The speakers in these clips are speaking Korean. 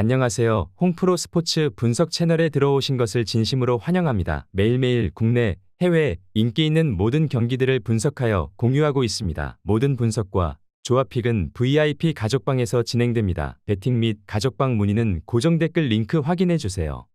안녕하세요. 홍프로 스포츠 분석 채널에 들어오신 것을 진심으로 환영합니다. 매일매일 국내, 해외 인기 있는 모든 경기들을 분석하여 공유하고 있습니다. 모든 분석과 조합픽은 VIP 가족방에서 진행됩니다. 배팅 및 가족방 문의는 고정 댓글 링크 확인해 주세요.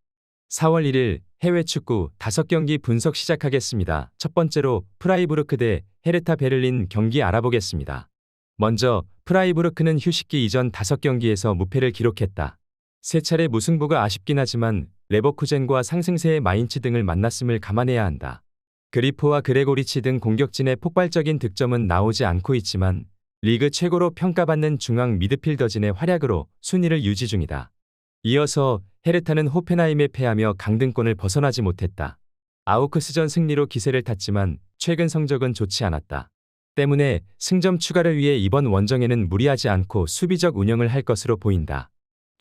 4월 1일 해외 축구 5경기 분석 시작하겠습니다. 첫 번째로 프라이부르크 대 헤르타 베를린 경기 알아보겠습니다. 먼저 프라이부르크는 휴식기 이전 5경기에서 무패를 기록했다. 3차례 무승부가 아쉽긴 하지만 레버쿠젠과 상승세의 마인츠 등을 만났음을 감안해야 한다. 그리포와 그레고리치 등 공격진의 폭발적인 득점은 나오지 않고 있지만 리그 최고로 평가받는 중앙 미드필더진의 활약으로 순위를 유지 중이다. 이어서 헤르타는 호펜하임에 패하며 강등권을 벗어나지 못했다. 아우크스전 승리로 기세를 탔지만 최근 성적은 좋지 않았다. 때문에 승점 추가를 위해 이번 원정에는 무리하지 않고 수비적 운영을 할 것으로 보인다.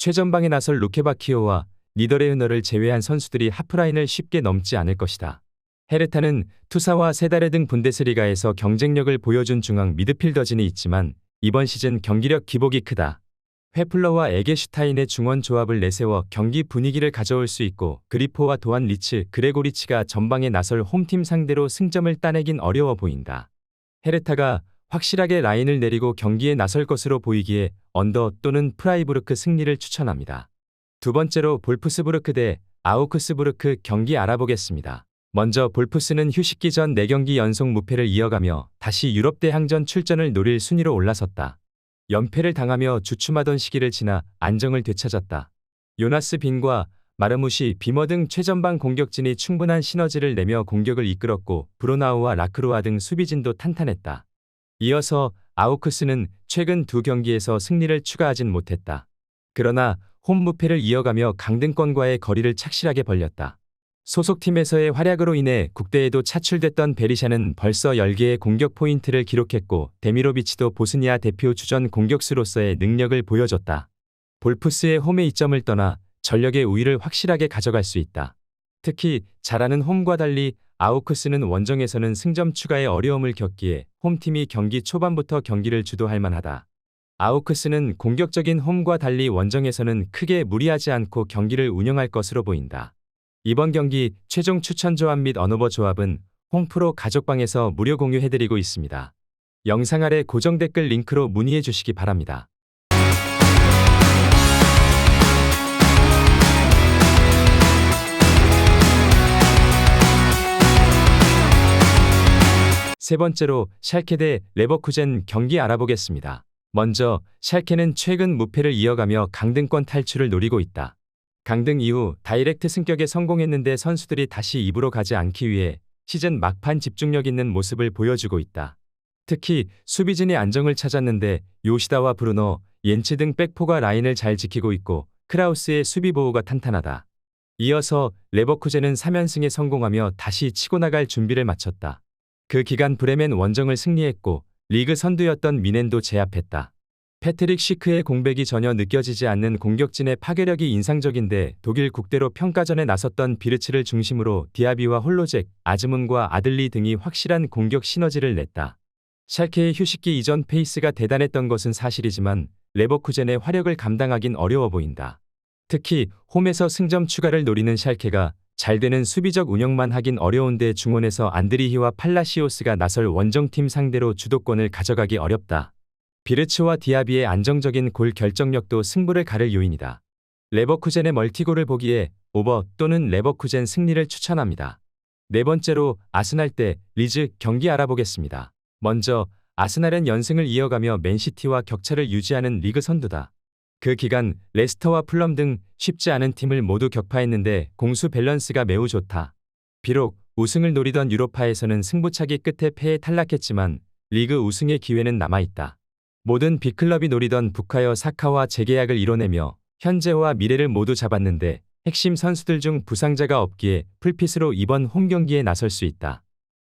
최전방에 나설 루케바키오와 니더레흐너를 제외한 선수들이 하프라인을 쉽게 넘지 않을 것이다. 헤르타는 투사와 세다르 등 분데스리가에서 경쟁력을 보여준 중앙 미드필더진이 있지만 이번 시즌 경기력 기복이 크다. 회플러와 에게슈타인의 중원 조합을 내세워 경기 분위기를 가져올 수 있고 그리포와 도안 리츠, 그레고리치가 전방에 나설 홈팀 상대로 승점을 따내긴 어려워 보인다. 헤르타가 확실하게 라인을 내리고 경기에 나설 것으로 보이기에 언더 또는 프라이부르크 승리를 추천합니다. 두 번째로 볼프스부르크 대 아우크스부르크 경기 알아보겠습니다. 먼저 볼프스는 휴식기 전 4경기 연속 무패를 이어가며 다시 유럽 대항전 출전을 노릴 순위로 올라섰다. 연패를 당하며 주춤하던 시기를 지나 안정을 되찾았다. 요나스 빈과 마르무시, 비머 등 최전방 공격진이 충분한 시너지를 내며 공격을 이끌었고 브로나우와 라크로아 등 수비진도 탄탄했다. 이어서 아우크스는 최근 2경기에서 승리를 추가하진 못했다. 그러나 홈 무패를 이어가며 강등권과의 거리를 착실하게 벌렸다. 소속팀에서의 활약으로 인해 국대에도 차출됐던 베리샤는 벌써 10개의 공격 포인트를 기록했고 데미로비치도 보스니아 대표 주전 공격수로서의 능력을 보여줬다. 볼프스의 홈의 이점을 떠나 전력의 우위를 확실하게 가져갈 수 있다. 특히 잘하는 홈과 달리 아우크스는 원정에서는 승점 추가에 어려움을 겪기에 홈팀이 경기 초반부터 경기를 주도할 만하다. 아우크스는 공격적인 홈과 달리 원정에서는 크게 무리하지 않고 경기를 운영할 것으로 보인다. 이번 경기 최종 추천 조합 및 언오버 조합은 홍프로 가족방에서 무료 공유해드리고 있습니다. 영상 아래 고정 댓글 링크로 문의해 주시기 바랍니다. 세 번째로 샬케 대 레버쿠젠 경기 알아보겠습니다. 먼저 샬케는 최근 무패를 이어가며 강등권 탈출을 노리고 있다. 강등 이후 다이렉트 승격에 성공했는데 선수들이 다시 입으로 가지 않기 위해 시즌 막판 집중력 있는 모습을 보여주고 있다. 특히 수비진이 안정을 찾았는데 요시다와 브루노, 옌츠 등 백포가 라인을 잘 지키고 있고 크라우스의 수비 보호가 탄탄하다. 이어서 레버쿠젠은 3연승에 성공하며 다시 치고 나갈 준비를 마쳤다. 그 기간 브레멘 원정을 승리했고 리그 선두였던 미넨도 제압했다. 패트릭 시크의 공백이 전혀 느껴지지 않는 공격진의 파괴력이 인상적인데 독일 국대로 평가전에 나섰던 비르츠를 중심으로 디아비와 홀로잭, 아즈문과 아들리 등이 확실한 공격 시너지를 냈다. 샬케의 휴식기 이전 페이스가 대단했던 것은 사실이지만 레버쿠젠의 화력을 감당하긴 어려워 보인다. 특히 홈에서 승점 추가를 노리는 샬케가 잘 되는 수비적 운영만 하긴 어려운데 중원에서 안드리히와 팔라시오스가 나설 원정팀 상대로 주도권을 가져가기 어렵다. 비르츠와 디아비의 안정적인 골 결정력도 승부를 가를 요인이다. 레버쿠젠의 멀티골을 보기에 오버 또는 레버쿠젠 승리를 추천합니다. 네 번째로 아스날 대 리즈 경기 알아보겠습니다. 먼저 아스날은 연승을 이어가며 맨시티와 격차를 유지하는 리그 선두다. 그 기간 레스터와 풀럼 등 쉽지 않은 팀을 모두 격파했는데 공수 밸런스가 매우 좋다. 비록 우승을 노리던 유로파에서는 승부차기 끝에 패에 탈락했지만 리그 우승의 기회는 남아있다. 모든 빅클럽이 노리던 부카요 사카와 재계약을 이뤄내며 현재와 미래를 모두 잡았는데 핵심 선수들 중 부상자가 없기에 풀핏으로 이번 홈 경기에 나설 수 있다.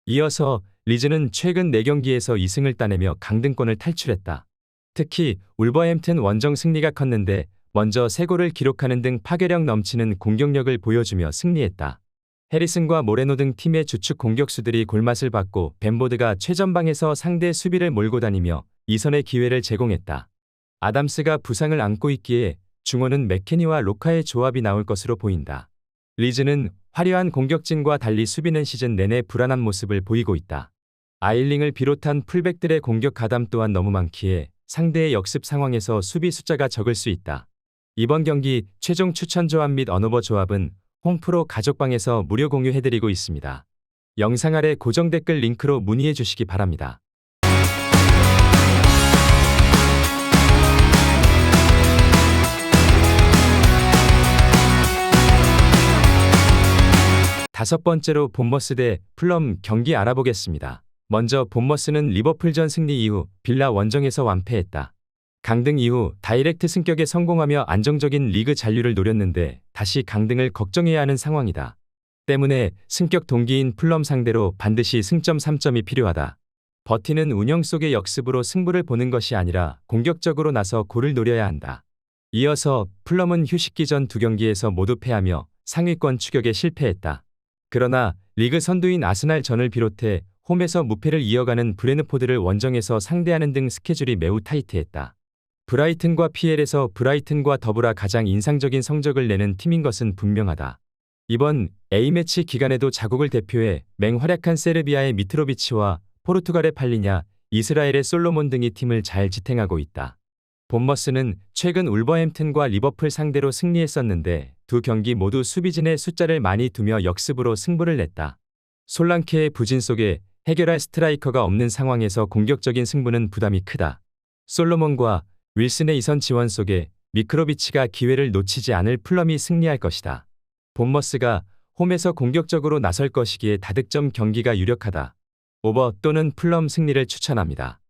이어서 리즈는 최근 4경기에서 2승을 따내며 강등권을 탈출했다. 특히 울버햄튼 원정 승리가 컸는데 먼저 3골을 기록하는 등 파괴력 넘치는 공격력을 보여주며 승리했다. 해리슨과 모레노 등 팀의 주축 공격수들이 골맛을 봤고 벤보드가 최전방에서 상대 수비를 몰고 다니며 이선의 기회를 제공했다. 아담스가 부상을 안고 있기에 중원은 맥케니와 로카의 조합이 나올 것으로 보인다. 리즈는 화려한 공격진과 달리 수비는 시즌 내내 불안한 모습을 보이고 있다. 아일링을 비롯한 풀백들의 공격 가담 또한 너무 많기에 상대의 역습 상황에서 수비 숫자가 적을 수 있다. 이번 경기 최종 추천 조합 및 언어버 조합은 홈프로 가족방에서 무료 공유해드리고 있습니다. 영상 아래 고정 댓글 링크로 문의해 주시기 바랍니다. 다섯 번째로 본머스 대 풀럼 경기 알아보겠습니다. 먼저 본머스는 리버풀전 승리 이후 빌라 원정에서 완패했다. 강등 이후 다이렉트 승격에 성공하며 안정적인 리그 잔류를 노렸는데 다시 강등을 걱정해야 하는 상황이다. 때문에 승격 동기인 풀럼 상대로 반드시 승점 3점이 필요하다. 버티는 운영 속의 역습으로 승부를 보는 것이 아니라 공격적으로 나서 골을 노려야 한다. 이어서 풀럼은 휴식기 전 두 경기에서 모두 패하며 상위권 추격에 실패했다. 그러나 리그 선두인 아스날전을 비롯해 홈에서 무패를 이어가는 브레는포드를 원정에서 상대하는 등 스케줄이 매우 타이트했다. 브라이튼과 PL에서 브라이튼과 더불어 가장 인상적인 성적을 내는 팀인 것은 분명하다. 이번 A매치 기간에도 자국을 대표해 맹활약한 세르비아의 미트로비치와 포르투갈의 팔리냐, 이스라엘의 솔로몬 등이 팀을 잘 지탱하고 있다. 본머스는 최근 울버햄튼과 리버풀 상대로 승리했었는데 두 경기 모두 수비진의 숫자를 많이 두며 역습으로 승부를 냈다. 솔랑케의 부진 속에 해결할 스트라이커가 없는 상황에서 공격적인 승부는 부담이 크다. 솔로몬과 윌슨의 이선 지원 속에 미크로비치가 기회를 놓치지 않을 풀럼이 승리할 것이다. 본머스가 홈에서 공격적으로 나설 것이기에 다득점 경기가 유력하다. 오버 또는 풀럼 승리를 추천합니다.